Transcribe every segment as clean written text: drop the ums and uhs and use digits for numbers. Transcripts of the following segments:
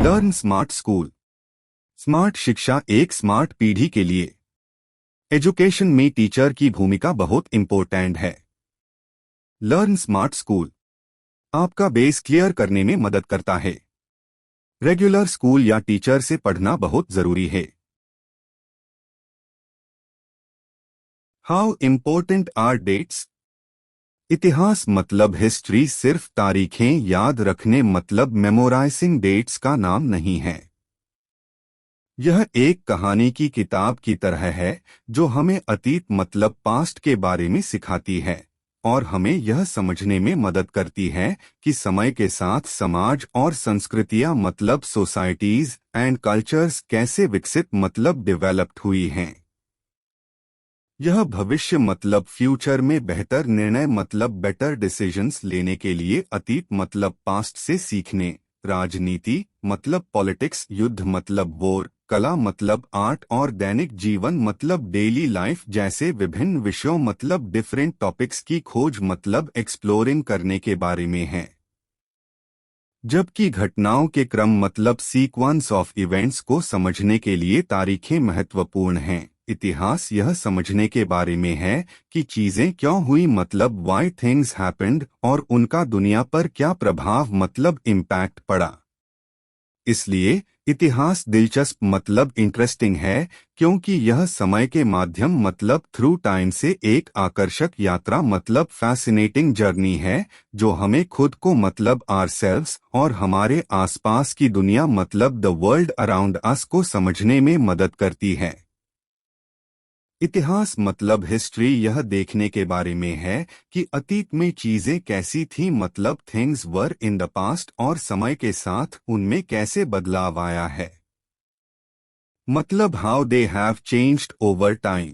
Learn smart school. Smart शिक्षा एक smart पीढ़ी के लिए एजुकेशन में टीचर की भूमिका बहुत इंपॉर्टेंट है। लर्न स्मार्ट स्कूल आपका बेस क्लियर करने में मदद करता है। रेगुलर स्कूल या टीचर से पढ़ना बहुत जरूरी है। How important are dates? इतिहास मतलब हिस्ट्री सिर्फ तारीखें याद रखने मतलब मेमोराइजिंग डेट्स का नाम नहीं है। यह एक कहानी की किताब की तरह है जो हमें अतीत मतलब पास्ट के बारे में सिखाती है और हमें यह समझने में मदद करती है कि समय के साथ समाज और संस्कृतियां मतलब सोसाइटीज एंड कल्चर्स कैसे विकसित मतलब डेवलप्ड हुई हैं। यह भविष्य मतलब फ्यूचर में बेहतर निर्णय मतलब बेटर डिसीजंस लेने के लिए अतीत मतलब पास्ट से सीखने, राजनीति मतलब पॉलिटिक्स, युद्ध मतलब वॉर, कला मतलब आर्ट और दैनिक जीवन मतलब डेली लाइफ जैसे विभिन्न विषयों मतलब डिफरेंट टॉपिक्स की खोज मतलब एक्सप्लोरिंग करने के बारे में है। जबकि घटनाओं के क्रम मतलब सीक्वेंस ऑफ इवेंट्स को समझने के लिए तारीखें महत्वपूर्ण हैं। इतिहास यह समझने के बारे में है कि चीजें क्यों हुई मतलब व्हाई थिंग्स हैपेंड और उनका दुनिया पर क्या प्रभाव मतलब इम्पैक्ट पड़ा। इसलिए इतिहास दिलचस्प मतलब इंटरेस्टिंग है क्योंकि यह समय के माध्यम मतलब थ्रू टाइम से एक आकर्षक यात्रा मतलब फैसिनेटिंग जर्नी है जो हमें खुद को मतलब आवरसेल्व्स और हमारे आसपास की दुनिया मतलब द वर्ल्ड अराउंड अस को समझने में मदद करती है। इतिहास मतलब हिस्ट्री यह देखने के बारे में है कि अतीत में चीजें कैसी थीं मतलब things were in the past और समय के साथ उनमें कैसे बदलाव आया है मतलब how they have changed over time.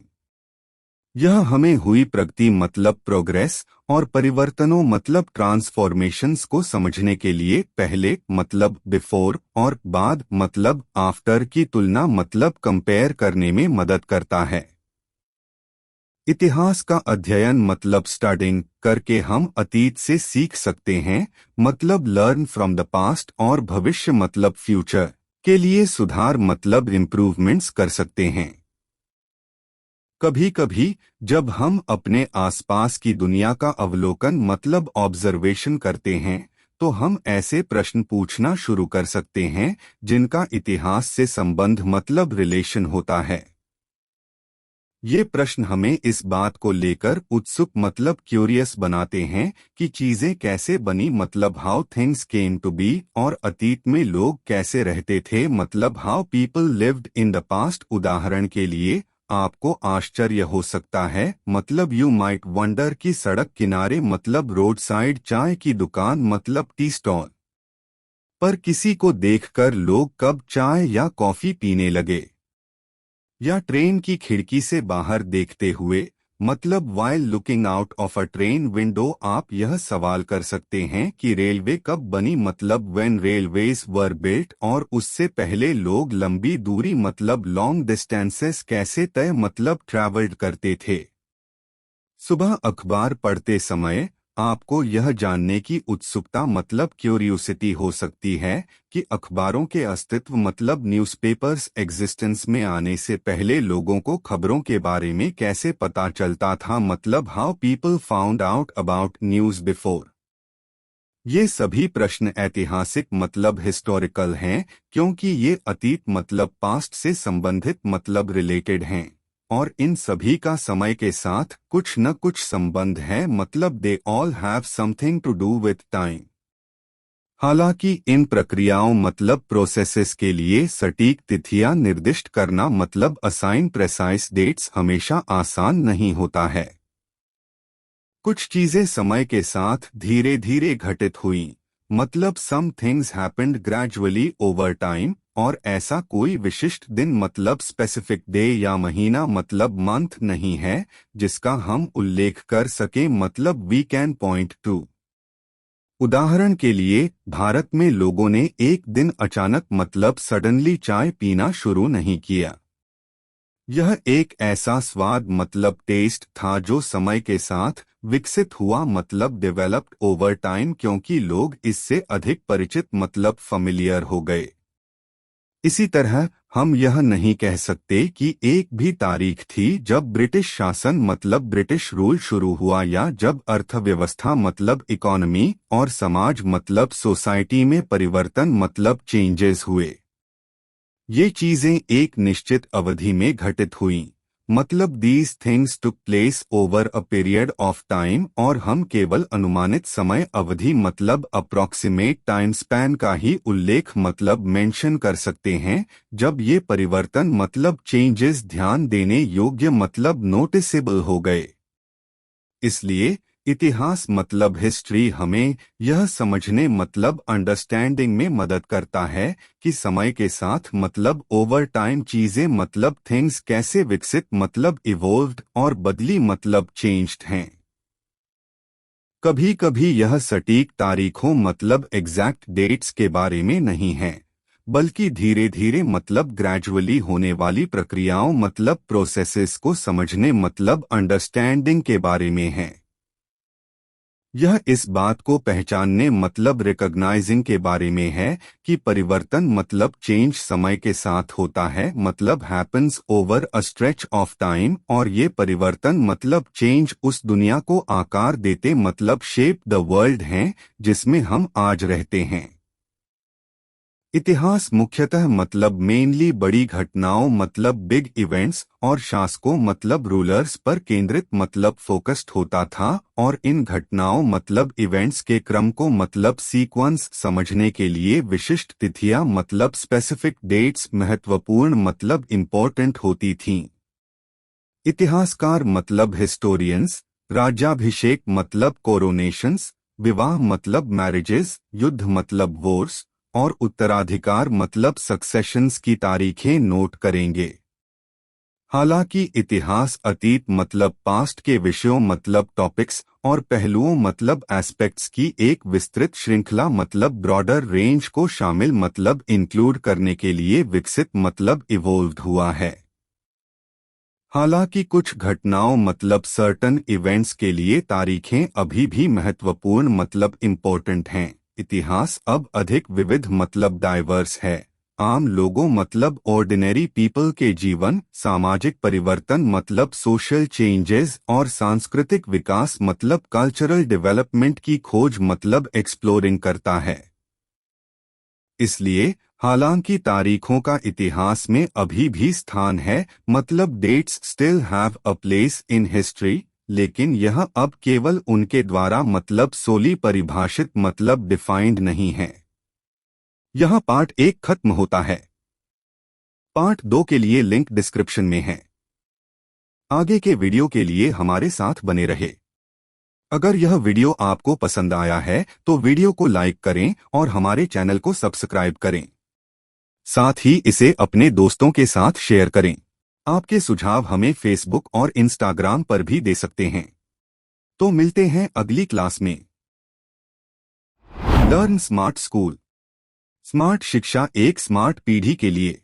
यह हमें हुई प्रगति मतलब प्रोग्रेस और परिवर्तनों मतलब ट्रांसफॉर्मेशंस को समझने के लिए पहले मतलब बिफोर और बाद मतलब आफ्टर की तुलना मतलब कंपेयर करने में मदद करता है। इतिहास का अध्ययन मतलब स्टडिंग करके हम अतीत से सीख सकते हैं मतलब लर्न फ्रॉम द पास्ट और भविष्य मतलब फ्यूचर के लिए सुधार मतलब इम्प्रूवमेंट्स कर सकते हैं। कभी कभी जब हम अपने आसपास की दुनिया का अवलोकन मतलब ऑब्जर्वेशन करते हैं तो हम ऐसे प्रश्न पूछना शुरू कर सकते हैं जिनका इतिहास से संबंध मतलब रिलेशन होता है। ये प्रश्न हमें इस बात को लेकर उत्सुक मतलब क्यूरियस बनाते हैं कि चीजें कैसे बनी मतलब how things came to be और अतीत में लोग कैसे रहते थे मतलब how people lived in the past. उदाहरण के लिए आपको आश्चर्य हो सकता है मतलब यू माइट वंडर कि सड़क किनारे मतलब रोड साइड चाय की दुकान मतलब टी स्टॉल पर किसी को देखकर लोग कब चाय या कॉफी पीने लगे या ट्रेन की खिड़की से बाहर देखते हुए मतलब while looking out of a train window. आप यह सवाल कर सकते हैं कि रेलवे कब बनी मतलब व्हेन रेलवेज वर बिल्ट और उससे पहले लोग लंबी दूरी मतलब लॉन्ग डिस्टेंसेस कैसे तय मतलब ट्रैवल्ड करते थे। सुबह अखबार पढ़ते समय आपको यह जानने की उत्सुकता मतलब क्यूरियोसिटी हो सकती है कि अखबारों के अस्तित्व मतलब न्यूज़पेपर्स एग्जिस्टेंस में आने से पहले लोगों को खबरों के बारे में कैसे पता चलता था मतलब how people found out about news before. ये सभी प्रश्न ऐतिहासिक मतलब हिस्टोरिकल हैं क्योंकि ये अतीत मतलब पास्ट से संबंधित मतलब रिलेटेड हैं और इन सभी का समय के साथ कुछ न कुछ संबंध है मतलब they all have something to do with time. हालांकि इन प्रक्रियाओं मतलब प्रोसेसेस के लिए सटीक तिथियां निर्दिष्ट करना मतलब असाइन प्रेसाइज डेट्स हमेशा आसान नहीं होता है। कुछ चीजें समय के साथ धीरे धीरे घटित हुईं मतलब some things happened gradually over time और ऐसा कोई विशिष्ट दिन मतलब स्पेसिफिक डे या महीना मतलब मंथ नहीं है जिसका हम उल्लेख कर सकें मतलब वी कैन पॉइंट टू। उदाहरण के लिए भारत में लोगों ने एक दिन अचानक मतलब सडनली चाय पीना शुरू नहीं किया। यह एक ऐसा स्वाद मतलब टेस्ट था जो समय के साथ विकसित हुआ मतलब डेवलप्ड ओवर टाइम क्योंकि लोग इससे अधिक परिचित मतलब फैमिलियर हो गए। इसी तरह हम यह नहीं कह सकते कि एक भी तारीख थी जब ब्रिटिश शासन मतलब ब्रिटिश रूल शुरू हुआ या जब अर्थव्यवस्था मतलब इकोनॉमी और समाज मतलब सोसाइटी में परिवर्तन मतलब चेंजेस हुए। ये चीजें एक निश्चित अवधि में घटित हुईं, मतलब these things took place over a period of time, और हम केवल अनुमानित समय अवधि मतलब अप्रॉक्सीमेट टाइम स्पैन का ही उल्लेख मतलब मेंशन कर सकते हैं जब ये परिवर्तन मतलब चेंजेस ध्यान देने योग्य मतलब नोटिसेबल हो गए। इसलिए इतिहास मतलब हिस्ट्री हमें यह समझने मतलब अंडरस्टैंडिंग में मदद करता है कि समय के साथ मतलब ओवर टाइम चीजें मतलब थिंग्स कैसे विकसित मतलब इवोल्व्ड और बदली मतलब चेंज्ड हैं। कभी कभी यह सटीक तारीखों मतलब एग्जैक्ट डेट्स के बारे में नहीं है, बल्कि धीरे धीरे मतलब ग्रेजुअली होने वाली प्रक्रियाओं मतलब प्रोसेसेस को समझने मतलब अंडरस्टैंडिंग के बारे में है। यह इस बात को पहचानने मतलब रिकॉग्नाइजिंग के बारे में है कि परिवर्तन मतलब चेंज समय के साथ होता है मतलब happens over a stretch of time, और ये परिवर्तन मतलब चेंज उस दुनिया को आकार देते मतलब शेप द वर्ल्ड हैं जिसमें हम आज रहते हैं। इतिहास मुख्यतः मतलब मेनली बड़ी घटनाओं मतलब बिग इवेंट्स और शासकों मतलब रूलर्स पर केंद्रित मतलब फोकस्ड होता था, और इन घटनाओं मतलब इवेंट्स के क्रम को मतलब सीक्वेंस समझने के लिए विशिष्ट तिथियां मतलब स्पेसिफिक डेट्स महत्वपूर्ण मतलब इम्पोर्टेंट होती थीं। इतिहासकार मतलब हिस्टोरियंस, राज्याभिषेक मतलब कोरोनेशंस, विवाह मतलब मैरिजेस, युद्ध मतलब वॉर्स और उत्तराधिकार मतलब सक्सेशंस की तारीखें नोट करेंगे। हालांकि इतिहास अतीत मतलब पास्ट के विषयों मतलब टॉपिक्स और पहलुओं मतलब एस्पेक्ट्स की एक विस्तृत श्रृंखला मतलब ब्रॉडर रेंज को शामिल मतलब इंक्लूड करने के लिए विकसित मतलब इवोल्व्ड हुआ है। हालांकि कुछ घटनाओं मतलब सर्टन इवेंट्स के लिए तारीखें अभी भी महत्वपूर्ण मतलब इम्पोर्टेंट हैं। इतिहास अब अधिक विविध मतलब डाइवर्स है। आम लोगों मतलब ऑर्डिनरी पीपल के जीवन, सामाजिक परिवर्तन मतलब सोशल चेंजेस और सांस्कृतिक विकास मतलब कल्चरल डेवलपमेंट की खोज मतलब एक्सप्लोरिंग करता है। इसलिए हालांकि तारीखों का इतिहास में अभी भी स्थान है मतलब dates still have a place in history, लेकिन यह अब केवल उनके द्वारा मतलब सोली परिभाषित मतलब डिफाइंड नहीं है। यह पार्ट 1 खत्म होता है। पार्ट 2 के लिए लिंक डिस्क्रिप्शन में है। आगे के वीडियो के लिए हमारे साथ बने रहे। अगर यह वीडियो आपको पसंद आया है तो वीडियो को लाइक करें और हमारे चैनल को सब्सक्राइब करें। साथ ही इसे अपने दोस्तों के साथ शेयर करें। आपके सुझाव हमें फेसबुक और इंस्टाग्राम पर भी दे सकते हैं। तो मिलते हैं अगली क्लास में। लर्न स्मार्ट स्कूल, स्मार्ट शिक्षा एक स्मार्ट पीढ़ी के लिए।